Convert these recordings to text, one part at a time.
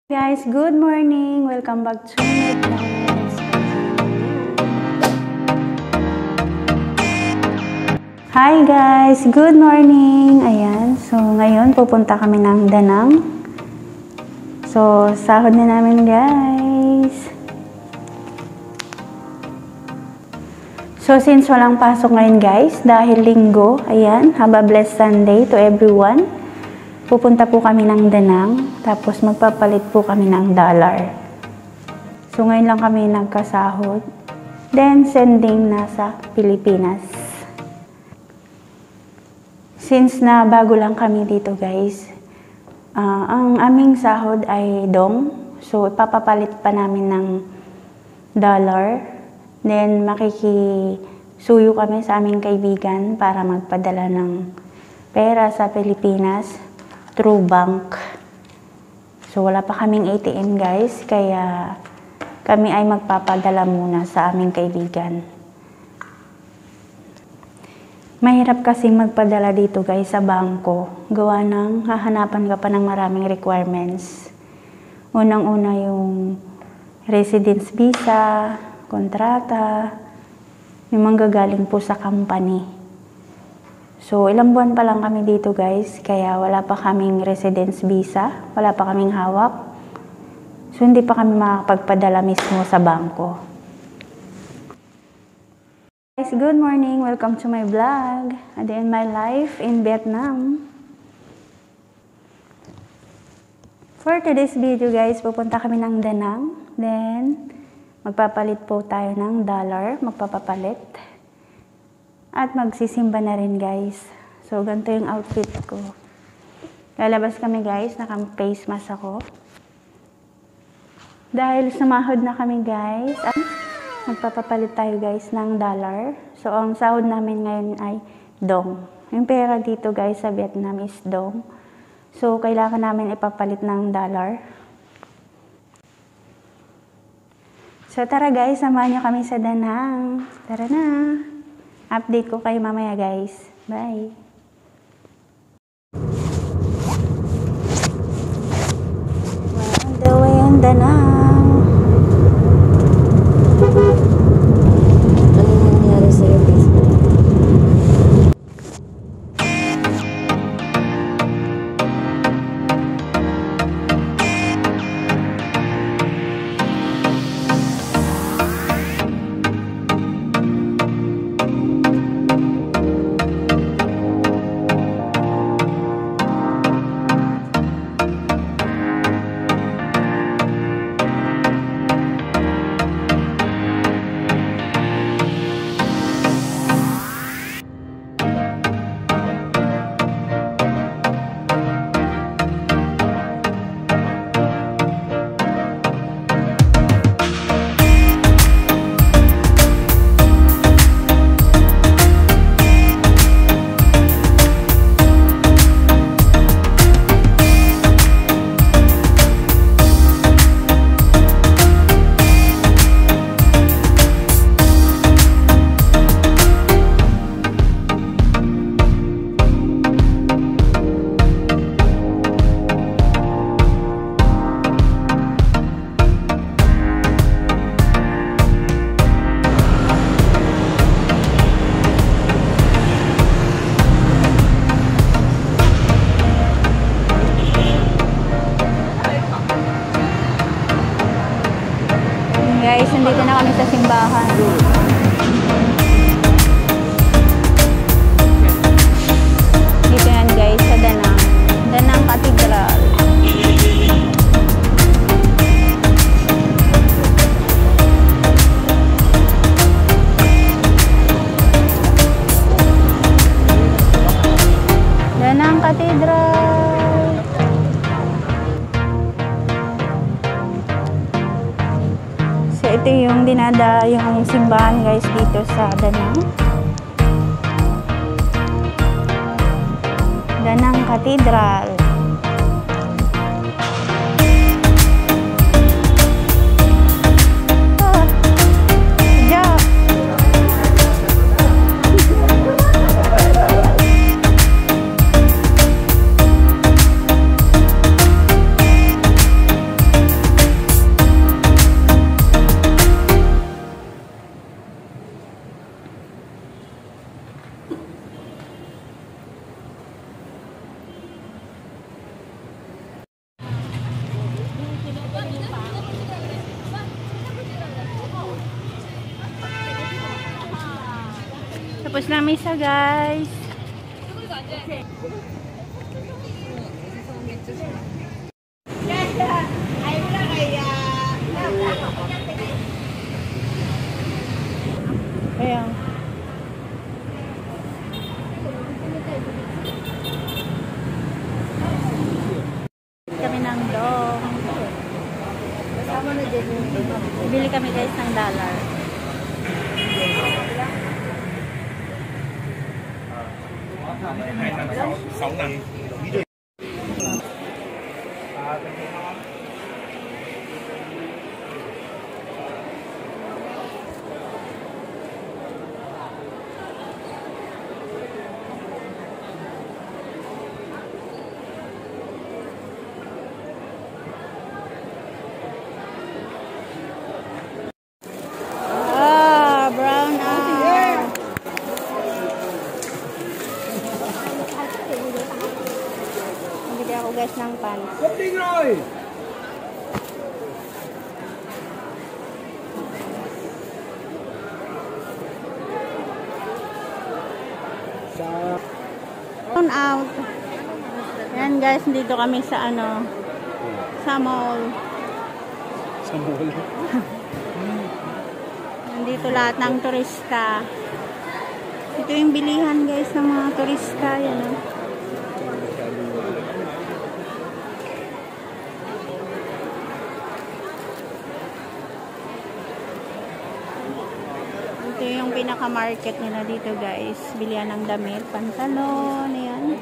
Guys, good morning! Welcome back to my channel. Hi guys! Good morning! Ayan, so ngayon pupunta kami ng Danang. So, sahod na namin guys. So, since walang pasok ngayon guys, dahil linggo, ayan, have a blessed Sunday to everyone. Pupunta po kami ng Danang, tapos magpapalit po kami ng dollar. So ngayon lang kami nagkasahod. Then sending na sa Pilipinas. Since na bago lang kami dito guys, ang aming sahod ay dong. So ipapapalit pa namin ng dollar. Then makikisuyo kami sa aming kaibigan para magpadala ng pera sa Pilipinas through bank. So wala pa kaming ATM guys, kaya kami ay magpapadala muna sa aming kaibigan. Mahirap kasing magpadala dito guys sa bangko. Gawa ng hahanapan ka pa ng maraming requirements. Unang-una yung residence visa, kontrata, yung manggagaling po sa company. So, ilang buwan pa lang kami dito guys, kaya wala pa kaming residence visa, wala pa kaming hawak. So, hindi pa kami makakapagpadala mismo sa bangko. Guys, good morning! Welcome to my vlog. A day in my life in Vietnam. For today's video guys, pupunta kami ng Danang. Then, magpapalit po tayo ng dollar, magpapapalit. At magsisimba na rin guys. So, ganito yung outfit ko. Lalabas kami guys, naka-face mask ako. Dahil sumahod na kami guys, at magpapapalit tayo guys ng dollar. So, ang sahod namin ngayon ay dong. Yung pera dito guys sa Vietnam is dong. So, kailangan namin ipapalit ng dollar. So, tara guys, samahan nyo kami sa Danang. Tara na! Update ko kayo mamaya guys. Bye! We're on the way on Danang. Ano nangyari sa'yo Facebook? Guys, nandito na kami sa simbahan. Dito yan guys, sa Danang. Danang Cathedral. Danang Cathedral. Ito yung yung simbahan guys dito sa Danang. Danang Cathedral. Tapos na misa, guys. Ayan. Kami ng dong. Bili kami guys ng dollar. Guys ng pan. Kopling Roy! Turn out. Yan guys, dito kami sa ano, sa mall. Sa mall? Nandito lahat ng turista. Ito yung bilihan guys ng mga turista. Yan o. Ito yung pinaka-market nila dito guys. Bilihan ng damit, pantalon, yan.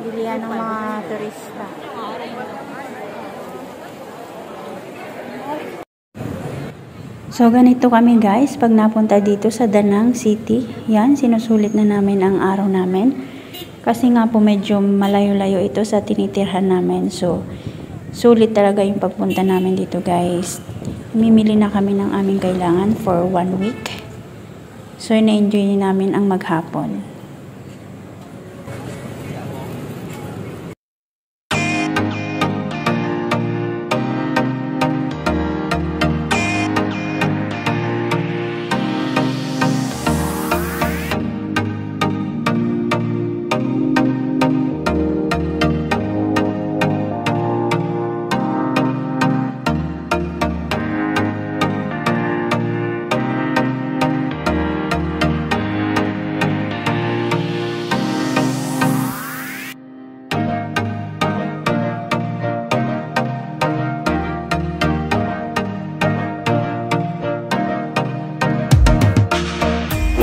Bilihan ng mga turista. So ganito kami guys pag napunta dito sa Danang City. Yan, sinusulit na namin ang araw namin. Kasi nga po medyo malayo-layo ito sa tinitirhan namin. So sulit talaga yung pagpunta namin dito guys. Mimili na kami ng aming kailangan for 1 week. So, ina-enjoy namin ang maghapon.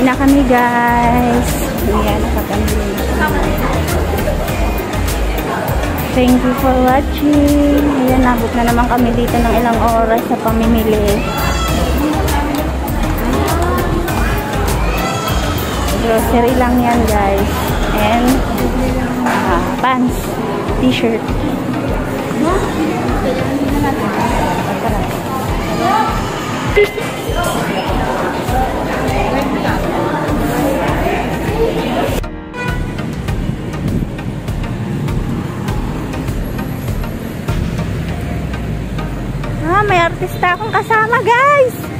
Na kami guys. Ayan, nakapamili na kami. Thank you for watching. Ayan, nabot na naman kami dito ng ilang oras sa pamimili. Grocery lang yan guys. And pants, t-shirt. May artista akong kasama guys.